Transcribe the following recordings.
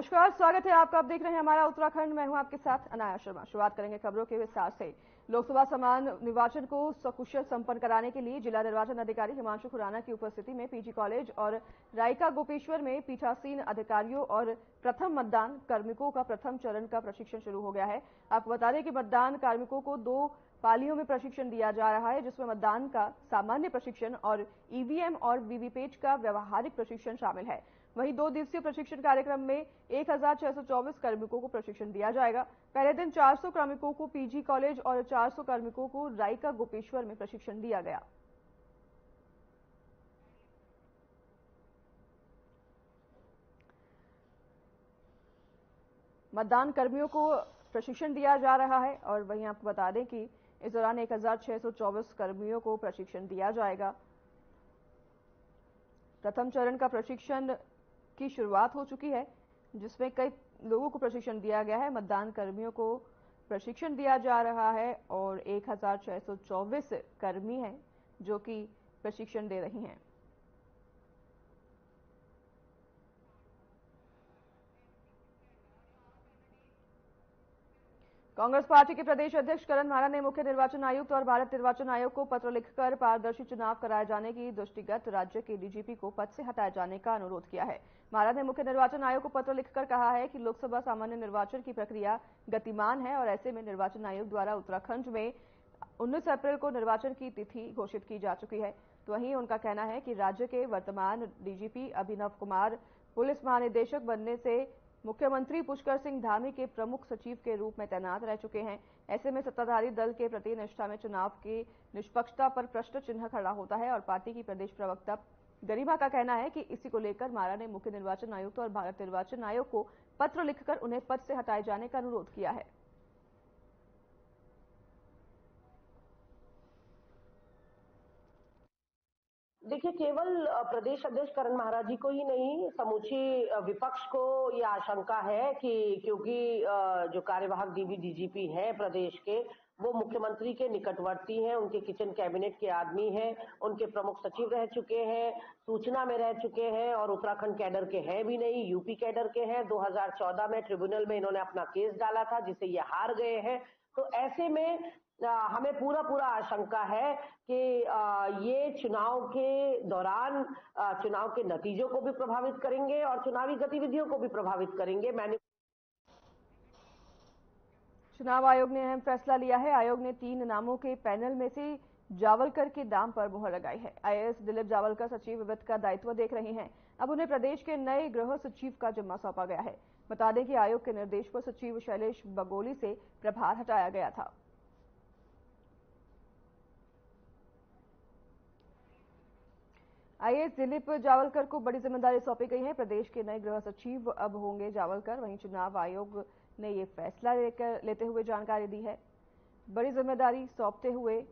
नमस्कार, स्वागत है आपका। आप देख रहे हैं हमारा उत्तराखंड। मैं हूं आपके साथ अनाया शर्मा। शुरुआत करेंगे खबरों के विस्तार से। लोकसभा सामान्य निर्वाचन को सकुशल संपन्न कराने के लिए जिला निर्वाचन अधिकारी हिमांशु खुराना की उपस्थिति में पीजी कॉलेज और रायका गोपेश्वर में पीठासीन अधिकारियों और प्रथम मतदान कार्मिकों का प्रथम चरण का प्रशिक्षण शुरू हो गया है। आपको बता दें कि मतदान कार्मिकों को 2 पालियों में प्रशिक्षण दिया जा रहा है, जिसमें मतदान का सामान्य प्रशिक्षण और ईवीएम और वीवीपैट का व्यवहारिक प्रशिक्षण शामिल है। वहीं 2 दिवसीय प्रशिक्षण कार्यक्रम में 1624 कार्मिकों को प्रशिक्षण दिया जाएगा। पहले दिन 400 कार्मिकों को पीजी कॉलेज और 400 कार्मिकों को रायका गोपेश्वर में प्रशिक्षण दिया गया। मतदान कर्मियों को प्रशिक्षण दिया जा रहा है और वहीं आपको बता दें कि इस दौरान 1624 कर्मियों को प्रशिक्षण दिया जाएगा। प्रथम चरण का प्रशिक्षण की शुरुआत हो चुकी है, जिसमें कई लोगों को प्रशिक्षण दिया गया है। मतदान कर्मियों को प्रशिक्षण दिया जा रहा है और 1624 कर्मी हैं जो कि प्रशिक्षण दे रही हैं। कांग्रेस पार्टी के प्रदेश अध्यक्ष करण महाना ने मुख्य निर्वाचन आयुक्त और भारत निर्वाचन आयोग को पत्र लिखकर पारदर्शी चुनाव कराए जाने की दृष्टिगत राज्य के डीजीपी को पद से हटाए जाने का अनुरोध किया है। महाना ने मुख्य निर्वाचन आयोग को पत्र लिखकर कहा है कि लोकसभा सामान्य निर्वाचन की प्रक्रिया गतिमान है और ऐसे में निर्वाचन आयोग द्वारा उत्तराखंड में 19 अप्रैल को निर्वाचन की तिथि घोषित की जा चुकी है। तो वहीं उनका कहना है कि राज्य के वर्तमान डीजीपी अभिनव कुमार पुलिस महानिदेशक बनने से मुख्यमंत्री पुष्कर सिंह धामी के प्रमुख सचिव के रूप में तैनात रह चुके हैं। ऐसे में सत्ताधारी दल के प्रति निष्ठा में चुनाव की निष्पक्षता पर प्रश्न चिन्ह खड़ा होता है और पार्टी की प्रदेश प्रवक्ता गरिमा का कहना है कि इसी को लेकर मारा ने मुख्य निर्वाचन आयुक्त और भारत निर्वाचन आयोग को पत्र लिखकर उन्हें पद से हटाए जाने का अनुरोध किया है। देखिए, केवल प्रदेश अध्यक्ष करण महाराज जी को ही नहीं, समूची विपक्ष को ये आशंका है कि क्योंकि जो कार्यवाहक डीजीपी हैं प्रदेश के, वो मुख्यमंत्री के निकटवर्ती हैं, उनके किचन कैबिनेट के आदमी हैं, उनके प्रमुख सचिव रह चुके हैं, सूचना में रह चुके हैं और उत्तराखंड कैडर के हैं भी नहीं, यूपी कैडर के हैं। 2014 में ट्रिब्यूनल में इन्होंने अपना केस डाला था जिसे ये हार गए हैं। तो ऐसे में हमें पूरा आशंका है कि ये चुनाव के दौरान चुनाव के नतीजों को भी प्रभावित करेंगे और चुनावी गतिविधियों को भी प्रभावित करेंगे। चुनाव आयोग ने अहम फैसला लिया है। आयोग ने 3 नामों के पैनल में से जावलकर के नाम पर मुहर लगाई है। आईएएस दिलीप जावलकर सचिव वित्त का दायित्व देख रहे हैं। अब उन्हें प्रदेश के नए गृह सचिव का जिम्मा सौंपा गया है। बता दें कि आयोग के निर्देश पर सचिव शैलेश बगोली से प्रभार हटाया गया था। आईएएस दिलीप जावलकर को बड़ी जिम्मेदारी सौंपी गई है। प्रदेश के नए गृह सचिव अब होंगे जावलकर। वहीं चुनाव आयोग ने ये फैसला लेते हुए जानकारी दी है। बड़ी जिम्मेदारी सौंपते हुए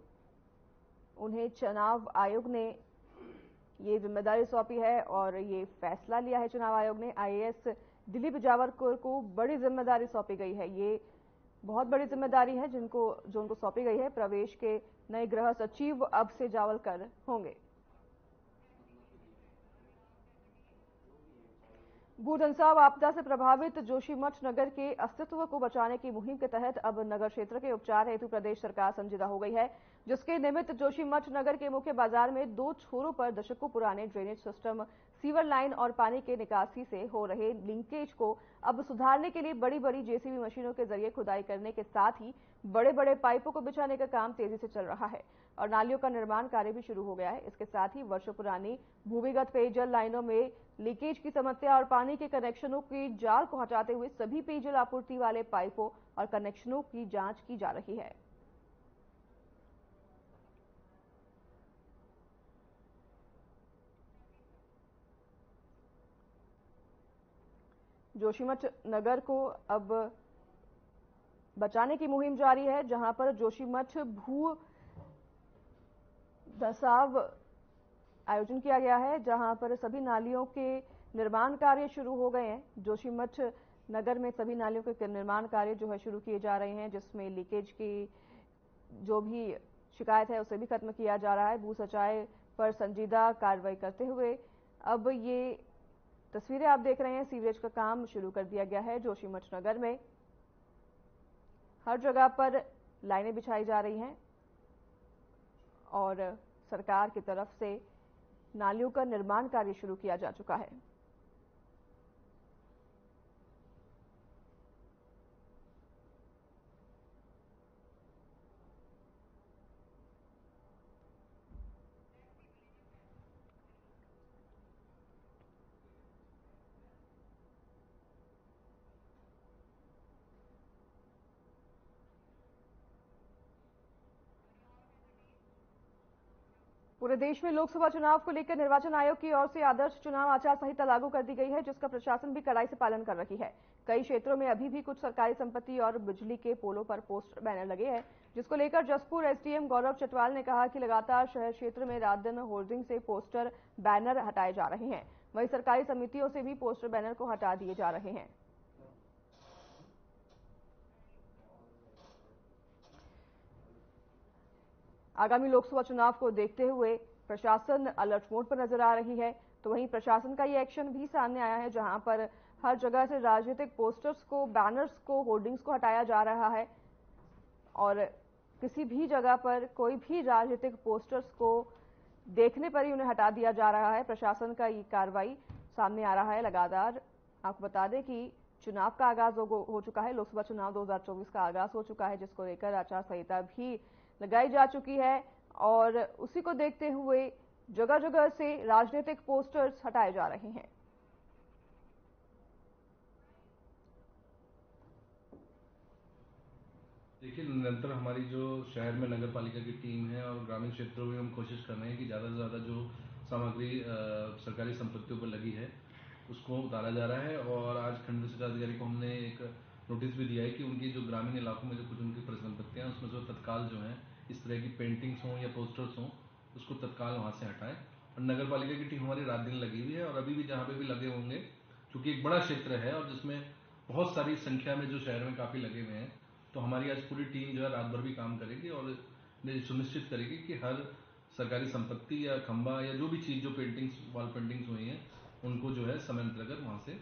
उन्हें चुनाव आयोग ने ये जिम्मेदारी सौंपी है और ये फैसला लिया है। चुनाव आयोग ने आईएएस दिलीप जावलकर को बड़ी जिम्मेदारी सौंपी गई है। ये बहुत बड़ी जिम्मेदारी है जो उनको सौंपी गई है। प्रदेश के नए गृह सचिव अब से जावलकर होंगे। भूधंसाव आपदा से प्रभावित जोशीमठ नगर के अस्तित्व को बचाने की मुहिम के तहत अब नगर क्षेत्र के उपचार हेतु प्रदेश सरकार संजीदा हो गई है, जिसके निमित्त जोशीमठ नगर के मुख्य बाजार में 2 छोरों पर दशकों पुराने ड्रेनेज सिस्टम, सीवर लाइन और पानी के निकासी से हो रहे लिंकेज को अब सुधारने के लिए बड़ी जेसीबी मशीनों के जरिए खुदाई करने के साथ ही बड़े पाइपों को बिछाने का काम तेजी से चल रहा है और नालियों का निर्माण कार्य भी शुरू हो गया है। इसके साथ ही वर्षों पुरानी भूमिगत पेयजल लाइनों में लीकेज की समस्या और पानी के कनेक्शनों की जाल को हटाते हुए सभी पेयजल आपूर्ति वाले पाइपों और कनेक्शनों की जांच की जा रही है। जोशीमठ नगर को अब बचाने की मुहिम जारी है, जहां पर जोशीमठ भू धंसाव आयोजन किया गया है, जहां पर सभी नालियों के निर्माण कार्य शुरू हो गए हैं। जोशीमठ नगर में सभी नालियों के निर्माण कार्य जो है शुरू किए जा रहे हैं, जिसमें लीकेज की जो भी शिकायत है उसे भी खत्म किया जा रहा है। भू सच्चाई पर संजीदा कार्रवाई करते हुए अब ये तस्वीरें आप देख रहे हैं, सीवरेज का काम शुरू कर दिया गया है जोशीमठ नगर में। हर जगह पर लाइनें बिछाई जा रही हैं और सरकार की तरफ से नालियों का निर्माण कार्य शुरू किया जा चुका है। पूरे देश में लोकसभा चुनाव को लेकर निर्वाचन आयोग की ओर से आदर्श चुनाव आचार संहिता लागू कर दी गई है, जिसका प्रशासन भी कड़ाई से पालन कर रही है। कई क्षेत्रों में अभी भी कुछ सरकारी संपत्ति और बिजली के पोलों पर पोस्टर बैनर लगे हैं, जिसको लेकर जसपुर एसडीएम गौरव चटवाल ने कहा कि लगातार शहर क्षेत्र में रात दिन होर्डिंग से पोस्टर बैनर हटाए जा रहे हैं। वहीं सरकारी समितियों से भी पोस्टर बैनर को हटा दिए जा रहे हैं। आगामी लोकसभा चुनाव को देखते हुए प्रशासन अलर्ट मोड पर नजर आ रही है। तो वहीं प्रशासन का ये एक्शन भी सामने आया है, जहां पर हर जगह से राजनीतिक पोस्टर्स को, बैनर्स को, होर्डिंग्स को हटाया जा रहा है और किसी भी जगह पर कोई भी राजनीतिक पोस्टर्स को देखने पर ही उन्हें हटा दिया जा रहा है। प्रशासन का ये कार्रवाई सामने आ रहा है लगातार। आपको बता दें कि चुनाव का आगाज हो चुका है, लोकसभा चुनाव 2024 का आगाज हो चुका है, जिसको लेकर आचार संहिता भी लगाई जा चुकी है और उसी को देखते हुए जगह जगह से राजनीतिक पोस्टर्स हटाए जा रहे हैं। देखिए, निरंतर हमारी जो शहर में नगर पालिका की टीम है और ग्रामीण क्षेत्रों में हम कोशिश कर रहे हैं कि ज़्यादा से ज़्यादा जो सामग्री सरकारी संपत्तियों पर लगी है उसको उतारा जा रहा है। और आज खंड विकास अधिकारी को हमने एक नोटिस भी दिया है कि उनकी जो ग्रामीण इलाकों में जो कुछ उनकी परिसंपत्तियाँ हैं उसमें जो तत्काल जो है इस तरह की पेंटिंग्स हों या पोस्टर्स हों उसको तत्काल वहाँ से हटाएं। और नगर पालिका की टीम हमारी रात दिन लगी हुई है और अभी भी जहाँ पे भी लगे होंगे, क्योंकि एक बड़ा क्षेत्र है और जिसमें बहुत सारी संख्या में जो शहर में काफ़ी लगे हुए हैं, तो हमारी आज पूरी टीम जो है रात भर भी काम करेगी और सुनिश्चित करेगी कि हर सरकारी संपत्ति या खंबा या जो भी चीज़ जो पेंटिंग्स, वॉल पेंटिंग्स हुई हैं, उनको जो है समय अंतर्गत वहाँ से।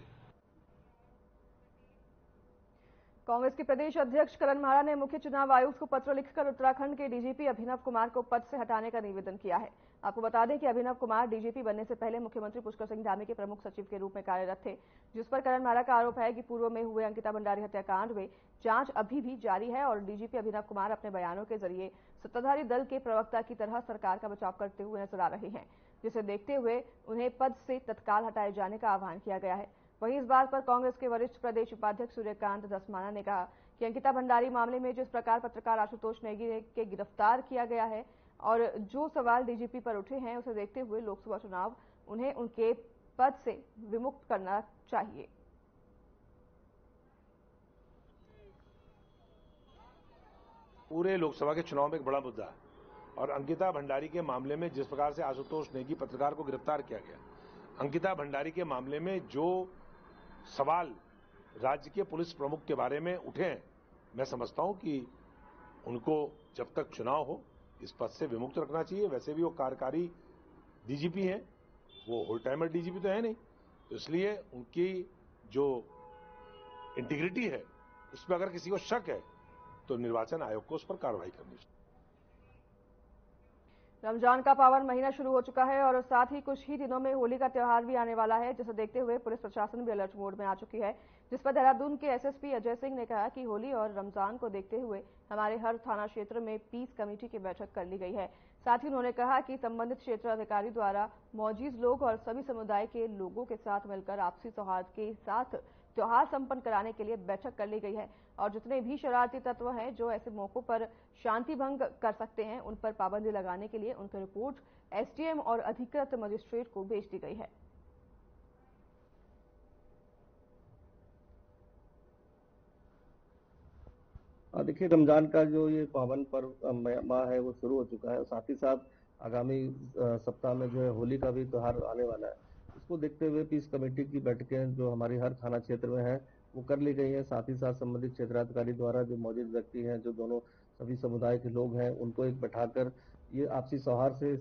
कांग्रेस के प्रदेश अध्यक्ष करण मारा ने मुख्य चुनाव आयुक्त को पत्र लिखकर उत्तराखंड के डीजीपी अभिनव कुमार को पद से हटाने का निवेदन किया है। आपको बता दें कि अभिनव कुमार डीजीपी बनने से पहले मुख्यमंत्री पुष्कर सिंह धामी के प्रमुख सचिव के रूप में कार्यरत थे, जिस पर करण मारा का आरोप है कि पूर्व में हुए अंकिता भंडारी हत्याकांड में जांच अभी भी जारी है और डीजीपी अभिनव कुमार अपने बयानों के जरिए सत्ताधारी दल के प्रवक्ता की तरह सरकार का बचाव करते हुए नजर आ रहे हैं, जिसे देखते हुए उन्हें पद से तत्काल हटाए जाने का आह्वान किया गया है। वहीं इस बात पर कांग्रेस के वरिष्ठ प्रदेश उपाध्यक्ष सूर्यकांत धस्माना ने कहा कि अंकिता भंडारी मामले में जिस प्रकार पत्रकार आशुतोष नेगी के गिरफ्तार किया गया है और जो सवाल डीजीपी पर उठे हैं, उसे देखते हुए लोकसभा चुनाव उन्हें उनके पद से विमुक्त करना चाहिए। पूरे लोकसभा के चुनाव में एक बड़ा मुद्दा है और अंकिता भंडारी के मामले में जिस प्रकार से आशुतोष नेगी पत्रकार को गिरफ्तार किया गया, अंकिता भंडारी के मामले में जो सवाल राज्य के पुलिस प्रमुख के बारे में उठे हैं, मैं समझता हूं कि उनको जब तक चुनाव हो इस पद से विमुक्त रखना चाहिए। वैसे भी वो कार्यकारी डीजीपी हैं, वो होल टाइमर डीजीपी तो है नहीं, तो इसलिए उनकी जो इंटीग्रिटी है उस पर अगर किसी को शक है तो निर्वाचन आयोग को उस पर कार्रवाई करनी चाहिए। रमजान का पावन महीना शुरू हो चुका है और साथ ही कुछ ही दिनों में होली का त्योहार भी आने वाला है, जिसे देखते हुए पुलिस प्रशासन भी अलर्ट मोड में आ चुकी है, जिस पर देहरादून के एसएसपी अजय सिंह ने कहा कि होली और रमजान को देखते हुए हमारे हर थाना क्षेत्र में पीस कमेटी की बैठक कर ली गई है। साथ ही उन्होंने कहा कि संबंधित क्षेत्र अधिकारी द्वारा मौजूद लोग और सभी समुदाय के लोगों के साथ मिलकर आपसी सौहार्द के साथ त्योहार संपन्न कराने के लिए बैठक कर ली गई है और जितने भी शरारती तत्व हैं जो ऐसे मौकों पर शांति भंग कर सकते हैं, उन पर पाबंदी लगाने के लिए उनकी रिपोर्ट एसडीएम और अधिकृत मजिस्ट्रेट को भेज दी गई है। देखिए, रमजान का जो ये पावन पर्व माह है वो शुरू हो चुका है, साथ ही साथ आगामी सप्ताह में जो है होली का भी त्योहार आने वाला है। इसको देखते हुए पीस कमेटी की बैठकें जो हमारी हर थाना क्षेत्र में है वो कर ली गई है। साथ ही साथ संबंधित क्षेत्राधिकारी द्वारा जो मौजूद व्यक्ति हैं, जो दोनों सभी समुदाय के लोग हैं, उनको एक बैठाकर ये आपसी सौहार्द से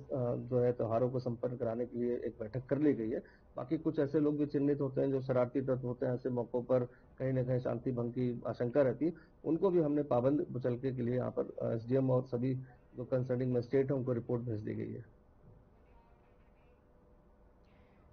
जो है त्योहारों को संपन्न कराने के लिए एक बैठक कर ली गई है। बाकी कुछ ऐसे लोग जो चिन्हित होते हैं, जो शरारती तत्व होते हैं, ऐसे मौकों पर कहीं न कहीं शांति भंग की आशंका रहती है, उनको भी हमने पाबंद मुचलके के लिए यहाँ पर एसडीएम और सभी जो कंसर्निंग मजिस्ट्रेट हैं उनको रिपोर्ट भेज दी गई है।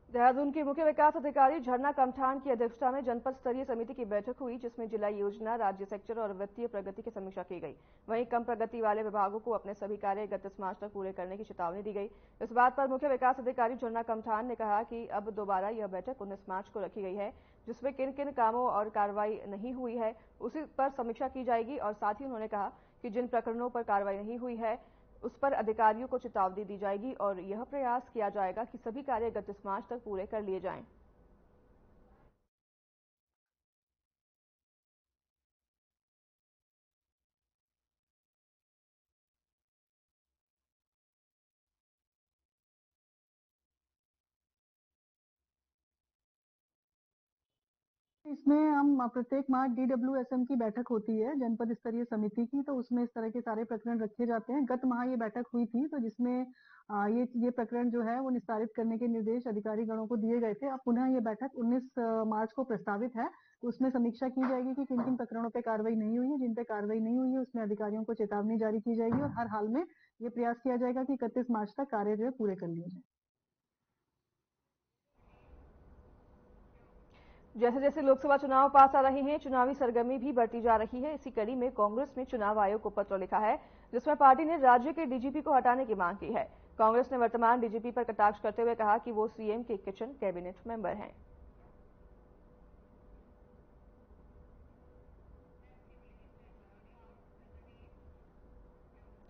देहरादून के मुख्य विकास अधिकारी झरना कमठान की अध्यक्षता में जनपद स्तरीय समिति की बैठक हुई, जिसमें जिला योजना, राज्य सेक्टर और वित्तीय प्रगति की समीक्षा की गई। वहीं कम प्रगति वाले विभागों को अपने सभी कार्य 31 मार्च तक पूरे करने की चेतावनी दी गई। इस बात पर मुख्य विकास अधिकारी झरना कमठान ने कहा कि अब दोबारा यह बैठक 19 मार्च को रखी गई है, जिसमें किन किन कामों और कार्रवाई नहीं हुई है उसी पर समीक्षा की जाएगी। और साथ ही उन्होंने कहा कि जिन प्रकरणों पर कार्रवाई नहीं हुई है उस पर अधिकारियों को चेतावनी दी जाएगी और यह प्रयास किया जाएगा कि सभी कार्य 31 मार्च तक पूरे कर लिए जाएं। इसमें हम प्रत्येक मार्च DWSM की बैठक होती है जनपद स्तरीय समिति की, तो उसमें इस तरह के सारे प्रकरण रखे जाते हैं। गत माह ये बैठक हुई थी, तो जिसमें ये प्रकरण जो है वो निस्तारित करने के निर्देश अधिकारी गणों को दिए गए थे। अब पुनः ये बैठक 19 मार्च को प्रस्तावित है, तो उसमें समीक्षा की जाएगी कि किन किन प्रकरणों पर कार्रवाई नहीं हुई है। जिन पे कार्रवाई नहीं हुई है उसमें अधिकारियों को चेतावनी जारी की जाएगी और हर हाल में ये प्रयास किया जाएगा कि 31 मार्च तक कार्य जो है पूरे कर लिए जाए। जैसे जैसे लोकसभा चुनाव पास आ रहे हैं, चुनावी सरगर्मी भी बढ़ती जा रही है। इसी कड़ी में कांग्रेस ने चुनाव आयोग को पत्र लिखा है, जिसमें पार्टी ने राज्य के डीजीपी को हटाने की मांग की है। कांग्रेस ने वर्तमान डीजीपी पर कटाक्ष करते हुए कहा कि वो सीएम के किचन कैबिनेट मेंबर हैं।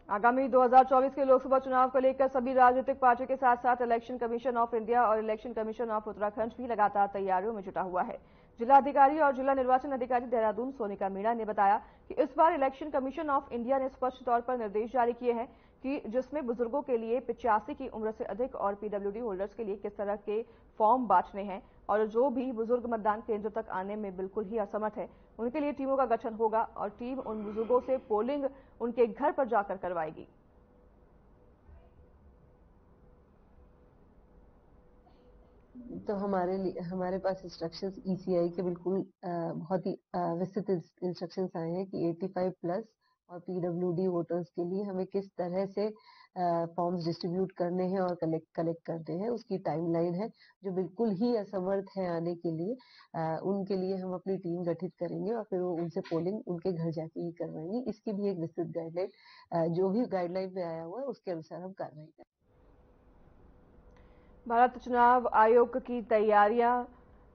आगामी 2024 के लोकसभा चुनाव को लेकर सभी राजनीतिक पार्टियों के साथ साथ इलेक्शन कमीशन ऑफ इंडिया और इलेक्शन कमीशन ऑफ उत्तराखंड भी लगातार तैयारियों में जुटा हुआ है। जिला अधिकारी और जिला निर्वाचन अधिकारी देहरादून सोनिका मीणा ने बताया कि इस बार इलेक्शन कमीशन ऑफ इंडिया ने स्पष्ट तौर पर निर्देश जारी किए हैं कि जिसमें बुजुर्गों के लिए 85 की उम्र से अधिक और पीडब्ल्यूडी होल्डर्स के लिए किस तरह के फॉर्म बांटने हैं और जो भी बुजुर्ग मतदान केंद्र तक आने में बिल्कुल ही असमर्थ है उनके लिए टीमों का गठन होगा और टीम उन बुजुर्गों से पोलिंग उनके घर पर जाकर करवाएगी। तो हमारे पास इंस्ट्रक्शंस ईसीआई के बिल्कुल बहुत ही विस्तृत इंस्ट्रक्शंस आए हैं कि 85 प्लस और पीडब्ल्यूडी वोटर्स के लिए हमें किस तरह से फॉर्म्स डिस्ट्रीब्यूट करने हैं और कलेक्ट करने हैं। उसकी टाइमलाइन है। जो बिल्कुल ही असमर्थ है आने के लिए उनके लिए हम अपनी टीम गठित करेंगे और फिर वो उनसे पोलिंग उनके घर जाके ही करवाएंगे। इसकी भी एक विस्तृत गाइडलाइन जो भी गाइडलाइन में आया हुआ है उसके अनुसार हम कार्रवाई करेंगे। भारत चुनाव आयोग की तैयारियां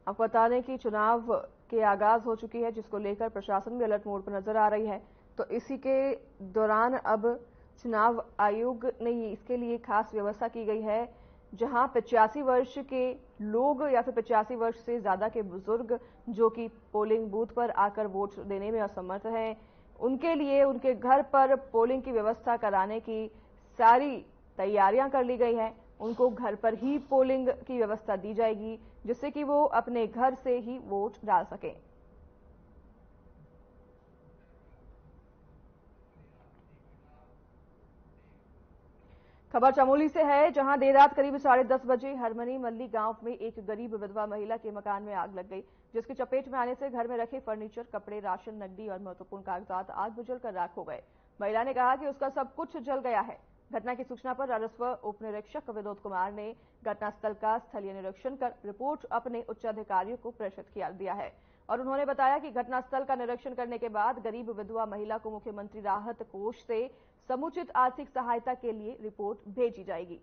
आपको बता दें कि चुनाव के आगाज हो चुकी है, जिसको लेकर प्रशासन भी अलर्ट मोड पर नजर आ रही है। तो इसी के दौरान अब चुनाव आयोग ने इसके लिए खास व्यवस्था की गई है, जहां 85 वर्ष के लोग या फिर 85 वर्ष से ज्यादा के बुजुर्ग जो कि पोलिंग बूथ पर आकर वोट देने में असमर्थ हैं, उनके लिए उनके घर पर पोलिंग की व्यवस्था कराने की सारी तैयारियां कर ली गई हैं। उनको घर पर ही पोलिंग की व्यवस्था दी जाएगी, जिससे कि वो अपने घर से ही वोट डाल सकें। खबर चमोली से है, जहां देर रात करीब 10:30 बजे हरमनी मल्ली गांव में एक गरीब विधवा महिला के मकान में आग लग गई, जिसकी चपेट में आने से घर में रखे फर्नीचर, कपड़े, राशन, नकदी और महत्वपूर्ण कागजात आग में जलकर राख हो गए। महिला ने कहा कि उसका सब कुछ जल गया है। घटना की सूचना पर राजस्व उप निरीक्षक विनोद कुमार ने घटनास्थल का स्थलीय निरीक्षण कर रिपोर्ट अपने उच्च अधिकारियों को प्रेषित किया दिया है और उन्होंने बताया कि घटनास्थल का निरीक्षण करने के बाद गरीब विधवा महिला को मुख्यमंत्री राहत कोष से समुचित आर्थिक सहायता के लिए रिपोर्ट भेजी जाएगी।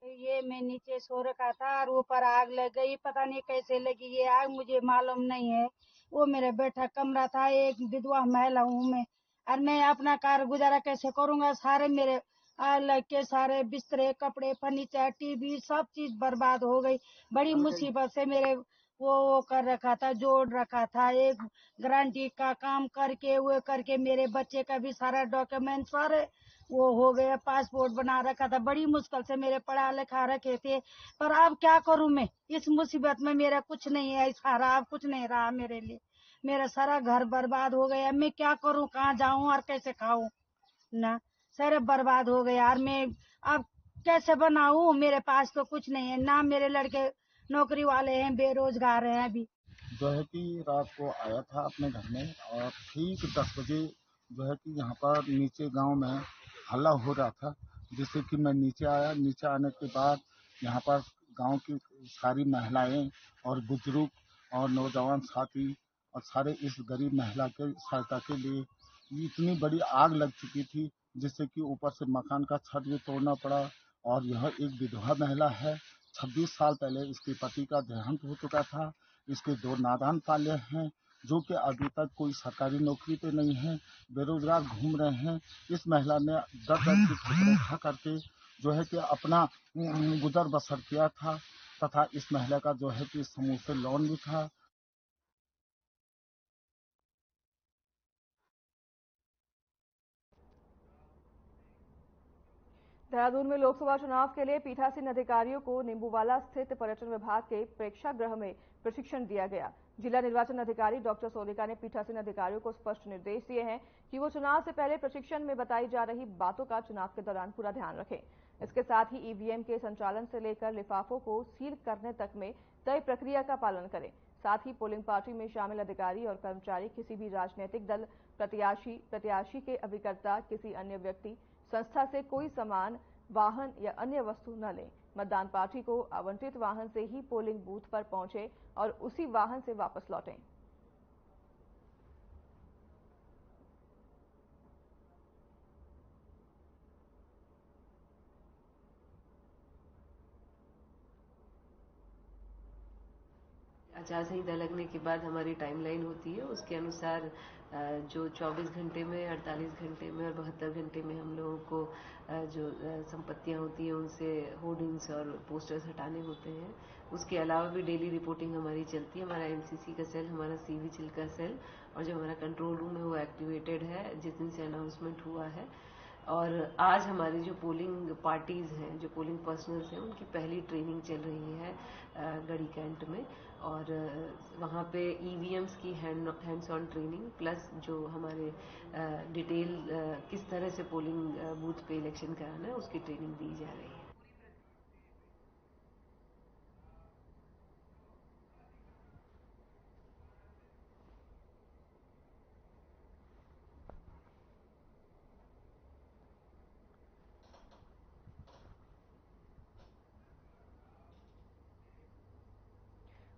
ये मैं नीचे सो रखा था और ऊपर आग लग गई। पता नहीं कैसे लगी ये आग, मुझे मालूम नहीं है। वो मेरा बैठा कमरा था, एक विधवा महिला हूँ मैं और मैं अपना कार गुजारा कैसे करूंगा। सारे मेरे आग लग के सारे बिस्तरे, कपड़े, फर्नीचर, टीवी सब चीज बर्बाद हो गई। बड़ी मुसीबत से मेरे वो कर रखा था, जोड़ रखा था, एक गारंटी का काम करके वो करके मेरे बच्चे का भी सारा डॉक्यूमेंट सारे वो हो गया, पासपोर्ट बना रखा था, बड़ी मुश्किल से मेरे पढ़ा लिखा रखे थे। पर अब क्या करूं मैं, इस मुसीबत में मेरा कुछ नहीं है, सहारा अब कुछ नहीं रहा मेरे लिए। मेरा सारा घर बर्बाद हो गया, मैं क्या करूं, कहाँ जाऊं और कैसे खाऊं ना। सारे बर्बाद हो गया और मैं अब कैसे बनाऊं, मेरे पास तो कुछ नहीं है ना। मेरे लड़के नौकरी वाले हैं, बेरोजगार हैं अभी। जो है कि रात को आया था अपने घर में और ठीक 10 बजे जो है कि यहाँ पर नीचे गांव में हल्ला हो रहा था, जिससे कि मैं नीचे आया। नीचे आने के बाद यहाँ पर गांव की सारी महिलाएं और बुजुर्ग और नौजवान साथी और सारे इस गरीब महिला के सहायता के लिए इतनी बड़ी आग लग चुकी थी, जिससे कि ऊपर से मकान का छत भी तोड़ना पड़ा। और यह एक विधवा महिला है, 26 साल पहले इसके पति का देहांत हो चुका था। इसके 2 नादान पाले हैं, जो कि अभी तक कोई सरकारी नौकरी पे नहीं है, बेरोजगार घूम रहे हैं। इस महिला ने दर दर की ठोकरें खा करके जो है कि अपना गुजर बसर किया था, तथा इस महिला का जो है कि समूह से लोन भी था। देहरादून में लोकसभा चुनाव के लिए पीठासीन अधिकारियों को नींबूवाला स्थित पर्यटन विभाग के प्रेक्षागृह में प्रशिक्षण दिया गया। जिला निर्वाचन अधिकारी डॉक्टर सोनिका ने पीठासीन अधिकारियों को स्पष्ट निर्देश दिए हैं कि वो चुनाव से पहले प्रशिक्षण में बताई जा रही बातों का चुनाव के दौरान पूरा ध्यान रखें। इसके साथ ही ईवीएम के संचालन से लेकर लिफाफों को सील करने तक में तय प्रक्रिया का पालन करें। साथ ही पोलिंग पार्टी में शामिल अधिकारी और कर्मचारी किसी भी राजनीतिक दल, प्रत्याशी के अभिकर्ता, किसी अन्य व्यक्ति, संस्था से कोई सामान, वाहन या अन्य वस्तु न लें। मतदान पार्टी को आवंटित वाहन से ही पोलिंग बूथ पर पहुंचे और उसी वाहन से वापस लौटें। आचार संहिता लगने के बाद हमारी टाइमलाइन होती है, उसके अनुसार जो 24 घंटे में, 48 घंटे में और 72 घंटे में हम लोगों को जो संपत्तियां होती हैं उनसे होर्डिंग्स और पोस्टर्स हटाने होते हैं। उसके अलावा भी डेली रिपोर्टिंग हमारी चलती है। हमारा एमसीसी का सेल, हमारा सीविजिल का सेल और जो हमारा कंट्रोल रूम है वो एक्टिवेटेड है जिस दिन से अनाउंसमेंट हुआ है। और आज हमारी जो पोलिंग पार्टीज हैं, जो पोलिंग पर्सनल्स हैं, उनकी पहली ट्रेनिंग चल रही है गढ़ी कैंट में। और वहाँ पे ईवीएम्स की हैंड्स ऑन ट्रेनिंग प्लस जो हमारे डिटेल किस तरह से पोलिंग बूथ पे इलेक्शन कराना है उसकी ट्रेनिंग दी जा रही है।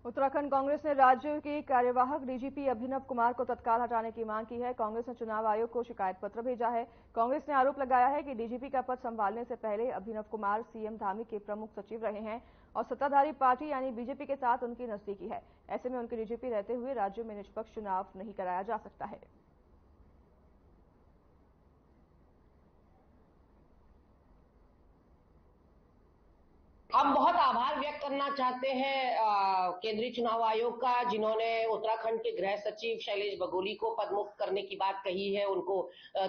उत्तराखंड कांग्रेस ने राज्य के कार्यवाहक डीजीपी अभिनव कुमार को तत्काल हटाने की मांग की है। कांग्रेस ने चुनाव आयोग को शिकायत पत्र भेजा है। कांग्रेस ने आरोप लगाया है कि डीजीपी का पद संभालने से पहले अभिनव कुमार सीएम धामी के प्रमुख सचिव रहे हैं और सत्ताधारी पार्टी यानी बीजेपी के साथ उनकी नजदीकी है। ऐसे में उनके डीजीपी रहते हुए राज्य में निष्पक्ष चुनाव नहीं कराया जा सकता है। हम बहुत आभार व्यक्त करना चाहते हैं केंद्रीय चुनाव आयोग का, जिन्होंने उत्तराखंड के गृह सचिव शैलेश बगोली को पदमुक्त करने की बात कही है, उनको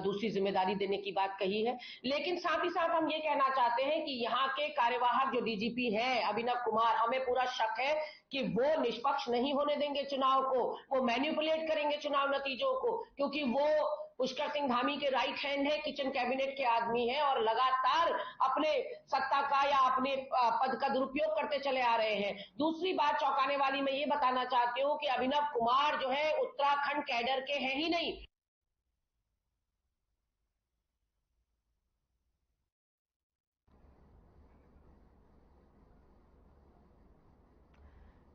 दूसरी जिम्मेदारी देने की बात कही है। लेकिन साथ ही साथ हम ये कहना चाहते हैं कि यहाँ के कार्यवाहक जो डीजीपी हैं अभिनव कुमार, हमें पूरा शक है कि वो निष्पक्ष नहीं होने देंगे चुनाव को, वो मैनिपुलेट करेंगे चुनाव नतीजों को, क्योंकि वो पुष्कर सिंह धामी के राइट हैंड है, किचन कैबिनेट के आदमी है और लगातार अपने सत्ता का या अपने पद का दुरुपयोग करते चले आ रहे हैं। दूसरी बात चौंकाने वाली मैं ये बताना चाहती हूँ कि अभिनव कुमार जो है उत्तराखंड कैडर के हैं ही नहीं।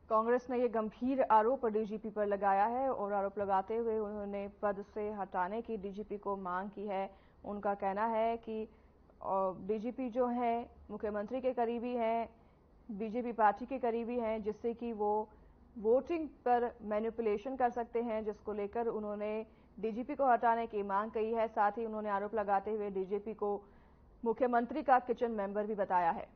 कांग्रेस ने ये गंभीर आरोप डीजीपी पर लगाया है और आरोप लगाते हुए उन्होंने पद से हटाने की डीजीपी को मांग की है। उनका कहना है कि डीजीपी जो है मुख्यमंत्री के करीबी हैं, बीजेपी पार्टी के करीबी हैं, जिससे कि वो वोटिंग पर मैनिपुलेशन कर सकते हैं, जिसको लेकर उन्होंने डीजीपी को हटाने की मांग की है। साथ ही उन्होंने आरोप लगाते हुए डीजीपी को मुख्यमंत्री का किचन मेंबर भी बताया है।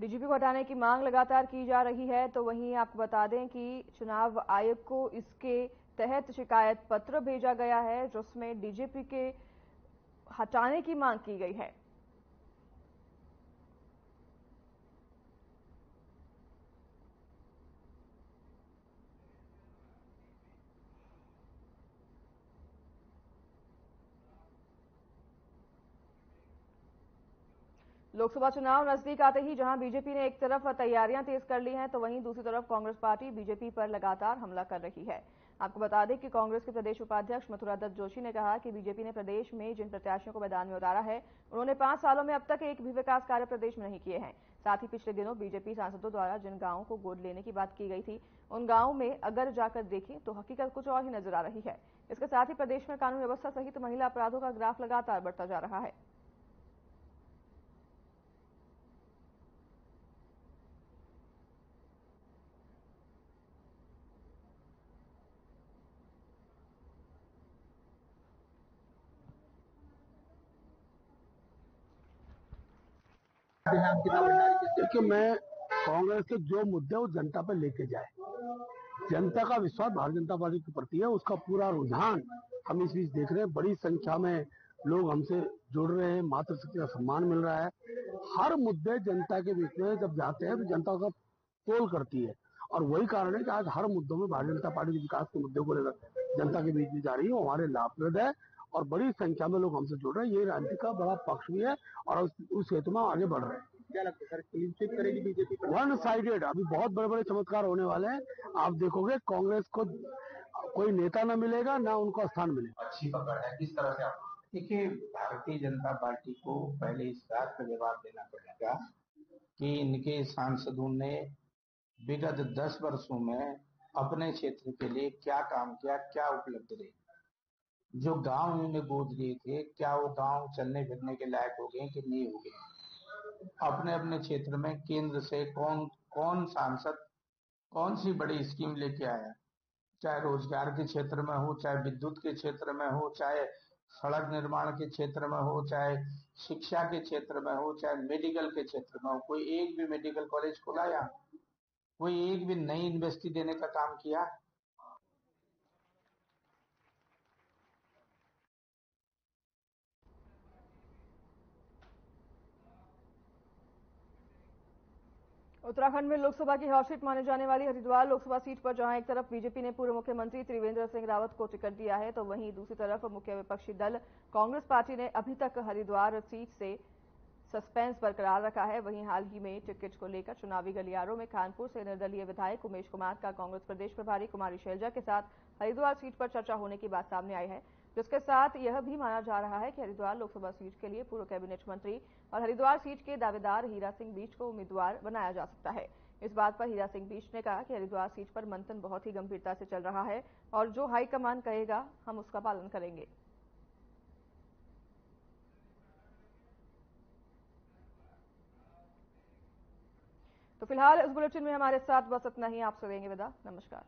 डीजीपी को हटाने की मांग लगातार की जा रही है, तो वहीं आपको बता दें कि चुनाव आयोग को इसके तहत शिकायत पत्र भेजा गया है, जिसमें डीजीपी के हटाने की मांग की गई है। लोकसभा चुनाव नजदीक आते ही जहां बीजेपी ने एक तरफ तैयारियां तेज कर ली हैं, तो वहीं दूसरी तरफ कांग्रेस पार्टी बीजेपी पर लगातार हमला कर रही है। आपको बता दें कि कांग्रेस के प्रदेश उपाध्यक्ष मथुरा दत्त जोशी ने कहा कि बीजेपी ने प्रदेश में जिन प्रत्याशियों को मैदान में उतारा है, उन्होंने 5 सालों में अब तक एक भी विकास कार्य प्रदेश में नहीं किए हैं। साथ ही पिछले दिनों बीजेपी सांसदों द्वारा जिन गांवों को गोद लेने की बात की गई थी, उन गांवों में अगर जाकर देखें तो हकीकत कुछ और ही नजर आ रही है। इसके साथ ही प्रदेश में कानून व्यवस्था सहित महिला अपराधों का ग्राफ लगातार बढ़ता जा रहा है। देखिए, मैं कांग्रेस के जो मुद्दे वो जनता पे लेके जाए, जनता का विश्वास भारतीय जनता पार्टी के प्रति है, उसका पूरा रुझान हम इस बीच देख रहे हैं। बड़ी संख्या में लोग हमसे जुड़ रहे हैं, मातृशक्ति का सम्मान मिल रहा है। हर मुद्दे जनता के बीच में जब जाते हैं तो जनता का तोल करती है, और वही कारण है कि आज हर मुद्दों में भारतीय जनता पार्टी के विकास के मुद्दों को लेकर जनता के बीच में जा रही है, वो हमारे लाभप्रद है और बड़ी संख्या में लोग हमसे जुड़ रहे हैं। ये राजनीति का बड़ा पक्ष भी है और उस हेतु में आगे बढ़ रहे हैं। क्या लगता है सर, क्लीन स्वीप करेगी बीजेपी? वन साइडेड, अभी बहुत बड़े बड़े चमत्कार होने वाले हैं। आप देखोगे कांग्रेस को कोई नेता न मिलेगा, ना उनको स्थान मिलेगा। अच्छी पकड़ है, किस तरह से आप देखिए, भारतीय जनता पार्टी को पहले इस बात का जवाब देना पड़ेगा कि इनके सांसदों ने विगत 10 वर्षों में अपने क्षेत्र के लिए क्या काम किया, क्या उपलब्धि रही। जो गांव इन्होंने गोद लिए थे, क्या वो गांव चलने फिरने के लायक हो गए कि नहीं हो गए। अपने अपने क्षेत्र में केंद्र से कौन सांसद कौन सी बड़ी स्कीम लेके आया, चाहे रोजगार के क्षेत्र में हो, चाहे विद्युत के क्षेत्र में हो, चाहे सड़क निर्माण के क्षेत्र में हो, चाहे शिक्षा के क्षेत्र में हो, चाहे मेडिकल के क्षेत्र में हो। कोई एक भी मेडिकल कॉलेज खोला या कोई एक भी नई यूनिवर्सिटी देने का काम किया। उत्तराखंड में लोकसभा की हॉट सीट माने जाने वाली हरिद्वार लोकसभा सीट पर जहां एक तरफ बीजेपी ने पूर्व मुख्यमंत्री त्रिवेंद्र सिंह रावत को टिकट दिया है, तो वहीं दूसरी तरफ मुख्य विपक्षी दल कांग्रेस पार्टी ने अभी तक हरिद्वार सीट से सस्पेंस बरकरार रखा है। वहीं हाल ही में टिकट को लेकर चुनावी गलियारों में कानपुर से निर्दलीय विधायक उमेश कुमार का कांग्रेस प्रदेश प्रभारी कुमारी शैलजा के साथ हरिद्वार सीट पर चर्चा होने की बात सामने आई है, जिसके साथ यह भी माना जा रहा है कि हरिद्वार लोकसभा सीट के लिए पूर्व कैबिनेट मंत्री और हरिद्वार सीट के दावेदार हीरा सिंह बीच को उम्मीदवार बनाया जा सकता है। इस बात पर हीरा सिंह बीच ने कहा कि हरिद्वार सीट पर मंथन बहुत ही गंभीरता से चल रहा है और जो हाईकमान कहेगा हम उसका पालन करेंगे। तो फिलहाल इस बुलेटिन में हमारे साथ बस इतना ही। आपसे देंगे विदा। नमस्कार।